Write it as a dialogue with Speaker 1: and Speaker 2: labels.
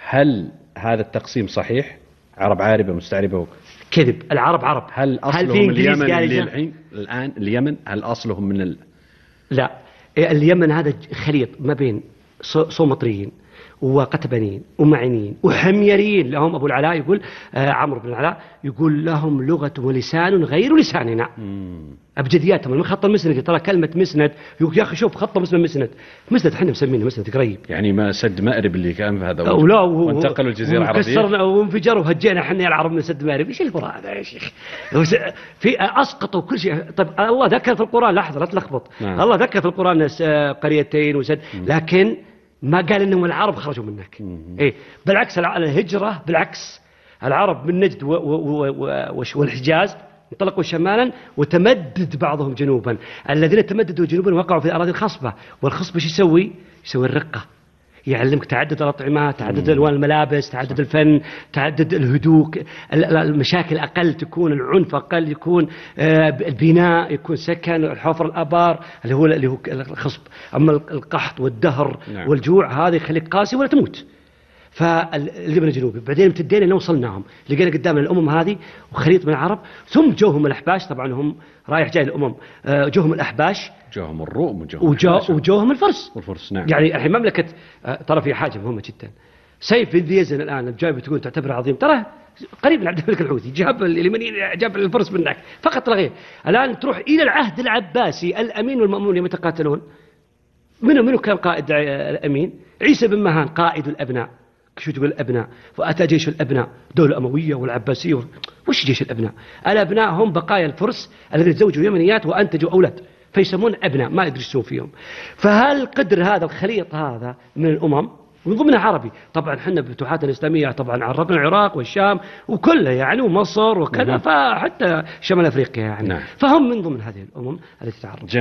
Speaker 1: هل هذا التقسيم صحيح؟ عرب عاربة مستعربة
Speaker 2: كذب. العرب عرب.
Speaker 1: هل أصلهم اليمن اللي الآن اليمن؟ هل أصلهم من
Speaker 2: لا، اليمن هذا خليط ما بين صومطريين وقتبانيين ومعنيين وحميريين. لهم أبو العلاء يقول عمرو بن العلاء يقول لهم لغة ولسان غير لساننا. أبجدياتهم من خط المسند. ترى كلمة مسند يقول يا أخي شوف خط اسمه مسند. مسند احنا مسمينه مسند قريب.
Speaker 1: يعني ما سد مأرب اللي كان في هذا
Speaker 2: وانتقلوا
Speaker 1: الجزيرة العربية
Speaker 2: وكسرنا وانفجروا وهجينا احنا العرب من سد مأرب. ايش القرآن هذا يا شيخ؟ في أسقطوا كل شيء. طيب الله ذكر في القرآن، لحظة لا تلخبط. الله ذكر في القرآن قريتين وسد، لكن ما قال انهم العرب خرجوا من هناك. ايه بالعكس الهجرة بالعكس. العرب من نجد والحجاز انطلقوا شمالا وتمدد بعضهم جنوبا. الذين تمددوا جنوبا وقعوا في الأراضي الخصبة. والخصبة ايش يسوي؟ يسوي الرقة. يعلمك تعدد الأطعمة، تعدد ألوان الملابس، تعدد الفن، تعدد الهدوء، المشاكل أقل تكون، العنف أقل يكون، البناء يكون سكن، الحفر الآبار اللي هو الخصب. أما القحط والدهر والجوع هذا يخليك قاسي ولا تموت. فاليمن الجنوبي بعدين امتدينا لو وصلناهم لقينا قدامنا الأمم هذه وخليط من العرب. ثم جوهم الأحباش، طبعا هم رايح جاي الأمم. جوهم الأحباش،
Speaker 1: جوهم الروم
Speaker 2: وجوهم الفرس.
Speaker 1: والفرس نعم.
Speaker 2: يعني الحين مملكة ترى في حاجة مهمة جدا. سيف بن ذي يزن الآن الجاي بتقول تعتبر عظيم، ترى قريب من عبد الملك الحوثي، جاب اليمنيين جاب الفرس من هناك فقط لا غير. الآن تروح إلى العهد العباسي الأمين والمأمون يوم يتقاتلون. منو كان قائد الأمين؟ عيسى بن مهان قائد الأبناء. شو تقول الأبناء؟ فأتى جيش الأبناء، دولة أموية والعباسية. وش جيش الأبناء؟ الأبناء هم بقايا الفرس الذين تزوجوا يمنيات وأنتجوا أولاد فيسمون أبناء، ما يدرسون فيهم. فهل قدر هذا الخليط هذا من الأمم من ضمنها عربي؟ طبعا احنا بفتوحاتنا الإسلامية طبعا عرفنا العراق والشام وكله يعني ومصر وكذا، فحتى شمال أفريقيا يعني. فهم من ضمن هذه الأمم التي تعرفت.